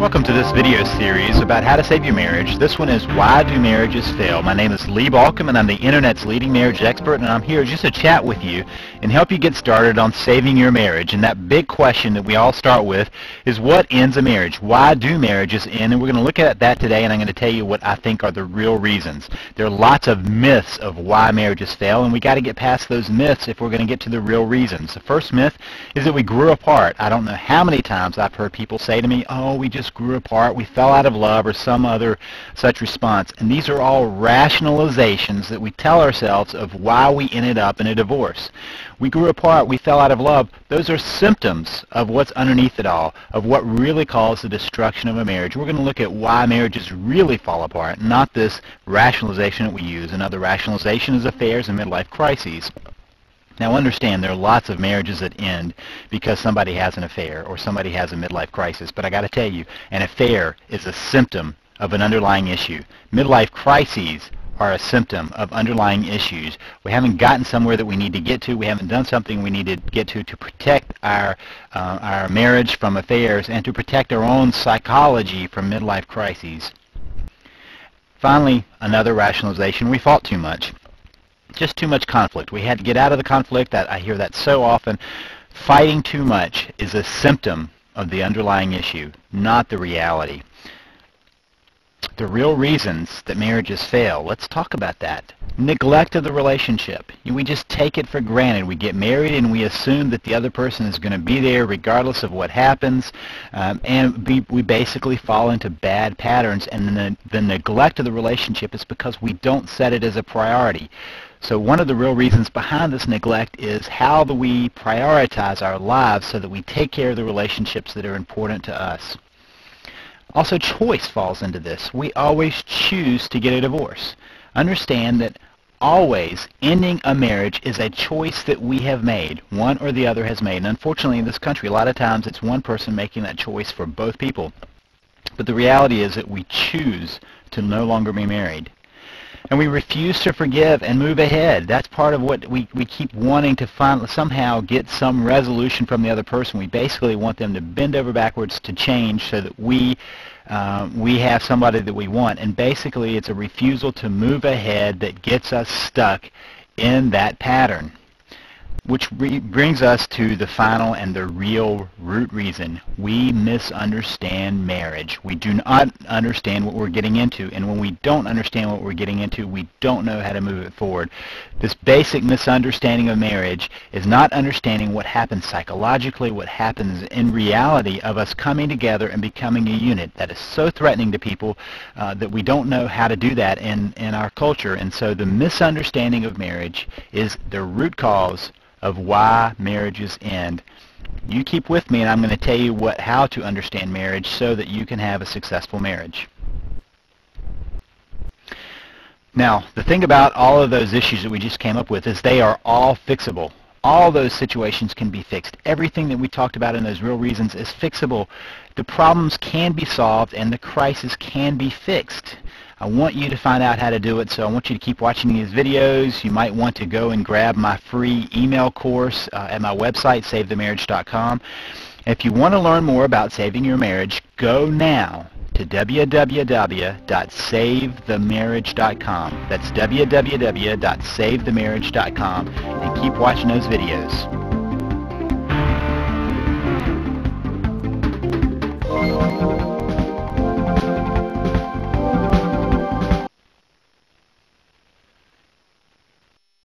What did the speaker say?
Welcome to this video series about how to save your marriage. This one is Why Do Marriages Fail? My name is Lee Balkum and I'm the internet's leading marriage expert, and I'm here just to chat with you and help you get started on saving your marriage. And that big question that we all start with is, what ends a marriage? Why do marriages end? And we're going to look at that today, and I'm going to tell you what I think are the real reasons. There are lots of myths of why marriages fail, and we got to get past those myths if we're going to get to the real reasons. The first myth is that we grew apart. I don't know how many times I've heard people say to me, "Oh, we just grew apart, we fell out of love," or some other such response. And these are all rationalizations that we tell ourselves of why we ended up in a divorce. We grew apart, we fell out of love. Those are symptoms of what's underneath it all, of what really caused the destruction of a marriage. We're going to look at why marriages really fall apart, not this rationalization that we use. Another rationalization is affairs and midlife crises. Now understand, there are lots of marriages that end because somebody has an affair or somebody has a midlife crisis. But I got to tell you, an affair is a symptom of an underlying issue. Midlife crises are a symptom of underlying issues. We haven't gotten somewhere that we need to get to. We haven't done something we need to get to protect our marriage from affairs and to protect our own psychology from midlife crises. Finally, another rationalization: we fought too much. Just too much conflict. We had to get out of the conflict. I hear that so often. Fighting too much is a symptom of the underlying issue, not the reality. The real reasons that marriages fail, let's talk about that. Neglect of the relationship. We just take it for granted. We get married and we assume that the other person is going to be there regardless of what happens, and we basically fall into bad patterns. And the neglect of the relationship is because we don't set it as a priority. So one of the real reasons behind this neglect is, how do we prioritize our lives so that we take care of the relationships that are important to us? Also, choice falls into this. We always choose to get a divorce. Understand that always ending a marriage is a choice that we have made. One or the other has made. And unfortunately in this country, a lot of times it's one person making that choice for both people. But the reality is that we choose to no longer be married. And we refuse to forgive and move ahead. That's part of what we keep wanting to somehow get some resolution from the other person. We basically want them to bend over backwards to change so that we have somebody that we want. And basically it's a refusal to move ahead that gets us stuck in that pattern. Which brings us to the final and the real root reason. We misunderstand marriage. We do not understand what we're getting into, and when we don't understand what we're getting into, we don't know how to move it forward. This basic misunderstanding of marriage is not understanding what happens psychologically, what happens in reality of us coming together and becoming a unit. That is so threatening to people that we don't know how to do that in our culture. And so the misunderstanding of marriage is the root cause of why marriages end. You keep with me, and I'm going to tell you how to understand marriage so that you can have a successful marriage. Now, the thing about all of those issues that we just came up with is they are all fixable. All those situations can be fixed. Everything that we talked about in those real reasons is fixable. The problems can be solved and the crisis can be fixed. I want you to find out how to do it, so I want you to keep watching these videos. You might want to go and grab my free email course at my website, SaveTheMarriage.com. If you want to learn more about saving your marriage, go now to www.SaveTheMarriage.com. That's www.SaveTheMarriage.com, and keep watching those videos.